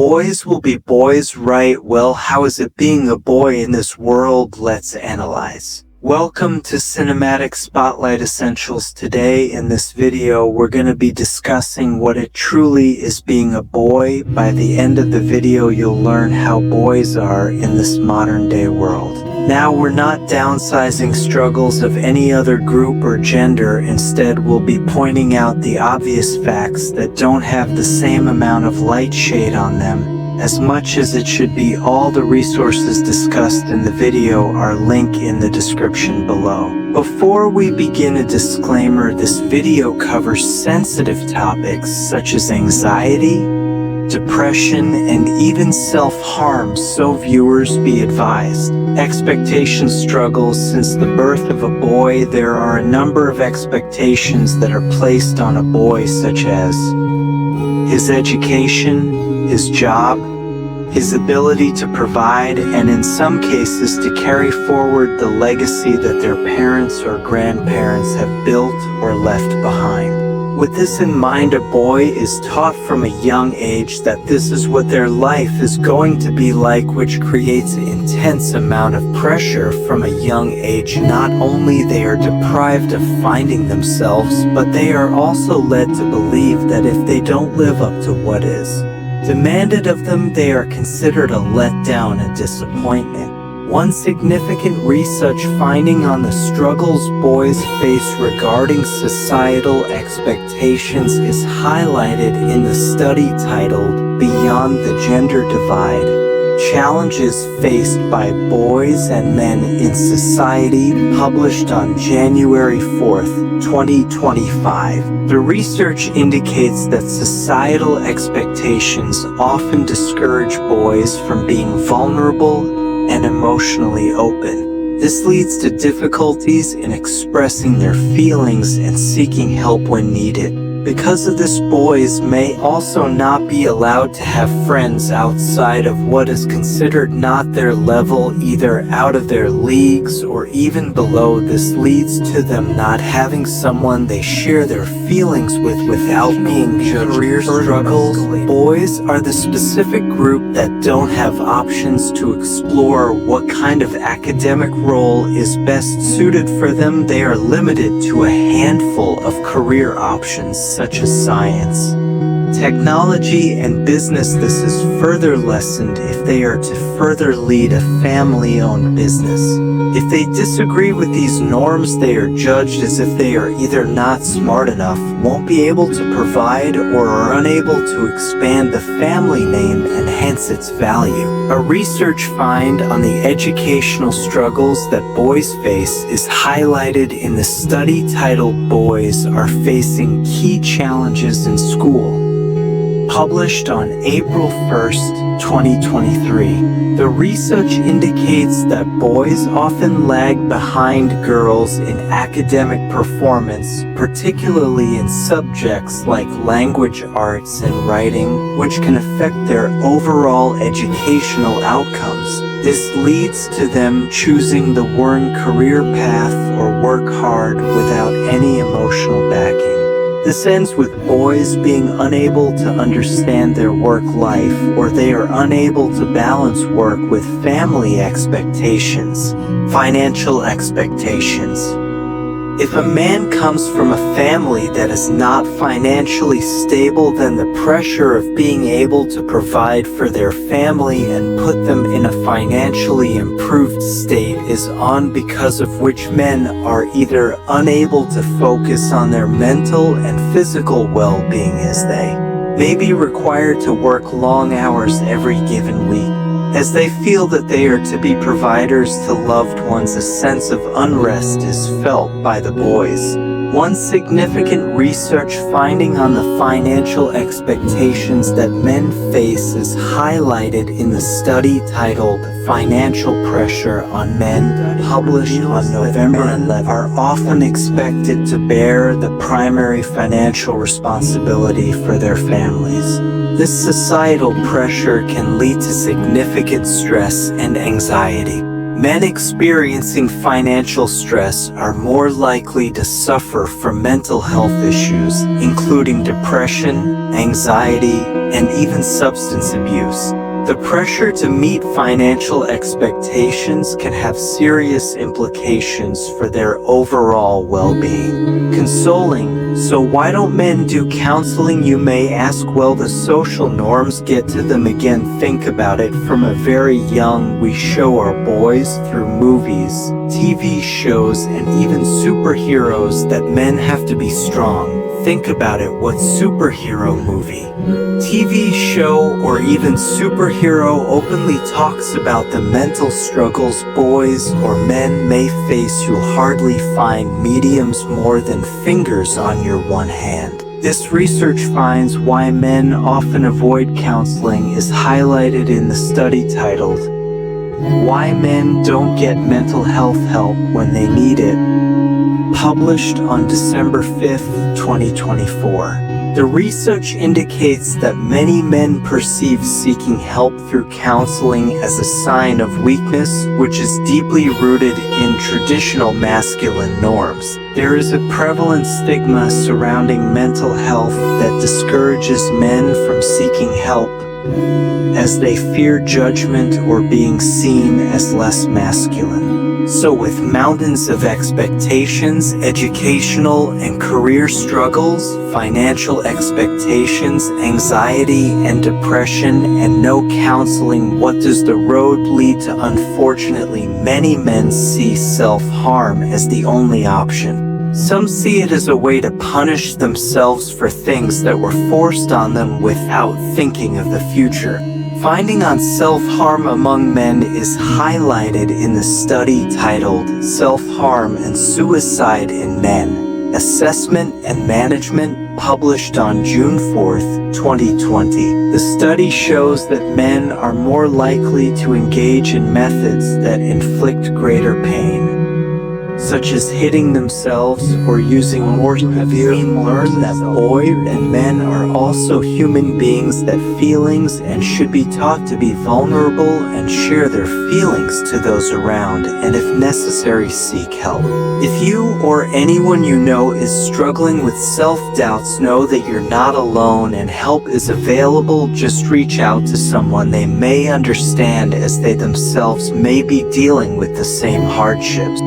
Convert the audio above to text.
Boys will be boys, right? Well, how is it being a boy in this world? Let's analyze. Welcome to Cinematic Spotlight Essentials. Today in this video, we're going to be discussing what it truly is being a boy. By the end of the video, you'll learn how boys are in this modern day world. Now, we're not downsizing struggles of any other group or gender. Instead, we'll be pointing out the obvious facts that don't have the same amount of light shade on them. As much as it should be, all the resources discussed in the video are linked in the description below. Before we begin, a disclaimer: this video covers sensitive topics such as anxiety, depression, and even self-harm, so viewers be advised. Expectation struggles. Since the birth of a boy, there are a number of expectations that are placed on a boy, such as his education, his job, his ability to provide, and in some cases to carry forward the legacy that their parents or grandparents have built or left behind. With this in mind, a boy is taught from a young age that this is what their life is going to be like, which creates an intense amount of pressure from a young age. Not only they are deprived of finding themselves, but they are also led to believe that if they don't live up to what is demanded of them, they are considered a letdown and disappointment. One significant research finding on the struggles boys face regarding societal expectations is highlighted in the study titled "Beyond the Gender Divide: Challenges Faced by Boys and Men in Society," published on January 4th, 2025. The research indicates that societal expectations often discourage boys from being vulnerable and emotionally open. This leads to difficulties in expressing their feelings and seeking help when needed. Because of this, boys may also not be allowed to have friends outside of what is considered not their level, either out of their leagues or even below. This leads to them not having someone they share their feelings with without being judged. Career struggles. Boys are the specific group that don't have options to explore what kind of academic role is best suited for them. They are limited to a handful of career options, such as science, technology, and business. This is further lessened if they are to further lead a family-owned business. If they disagree with these norms, they are judged as if they are either not smart enough, won't be able to provide, or are unable to expand the family name and hence its value. A research find on the educational struggles that boys face is highlighted in the study titled "Boys Are Facing Key Challenges in School," published on April 1st, 2023. The research indicates that boys often lag behind girls in academic performance, particularly in subjects like language arts and writing, which can affect their overall educational outcomes. This leads to them choosing the one career path or work hard without any emotional backing. This ends with boys being unable to understand their work life, or they are unable to balance work with family expectations, financial expectations. If a man comes from a family that is not financially stable, then the pressure of being able to provide for their family and put them in a financially improved state is on, because of which men are either unable to focus on their mental and physical well-being, as they may be required to work long hours every given week. As they feel that they are to be providers to loved ones, a sense of unrest is felt by the boys. One significant research finding on the financial expectations that men face is highlighted in the study titled "Financial Pressure on Men," published on November 11th. Are often expected to bear the primary financial responsibility for their families. This societal pressure can lead to significant stress and anxiety. Men experiencing financial stress are more likely to suffer from mental health issues, including depression, anxiety, and even substance abuse. The pressure to meet financial expectations can have serious implications for their overall well-being. Consoling. So why don't men do counseling, you may ask? Well, the social norms get to them again. Think about it. From a very young, we show our boys through movies, TV shows, and even superheroes that men have to be strong. Think about it. What superhero movie, TV show, or even superhero openly talks about the mental struggles boys or men may face? You'll hardly find mediums more than fingers on your one hand. This research finds why men often avoid counseling is highlighted in the study titled, "Why Men Don't Get Mental Health Help When They Need It," published on December 5th, 2024. The research indicates that many men perceive seeking help through counseling as a sign of weakness, which is deeply rooted in traditional masculine norms. There is a prevalent stigma surrounding mental health that discourages men from seeking help, as they fear judgment or being seen as less masculine. So with mountains of expectations, educational and career struggles, financial expectations, anxiety and depression, and no counseling, what does the road lead to? Unfortunately, many men see self-harm as the only option. Some see it as a way to punish themselves for things that were forced on them without thinking of the future. Finding on self-harm among men is highlighted in the study titled "Self-Harm and Suicide in Men: Assessment and Management," published on June 4th, 2020. The study shows that men are more likely to engage in methods that inflict greater pain, such as hitting themselves or using more severe. Learn that boys and men are also human beings, that feelings and should be taught to be vulnerable and share their feelings to those around, and if necessary seek help. If you or anyone you know is struggling with self-doubts, know that you're not alone and help is available. Just reach out to someone. They may understand, as they themselves may be dealing with the same hardships.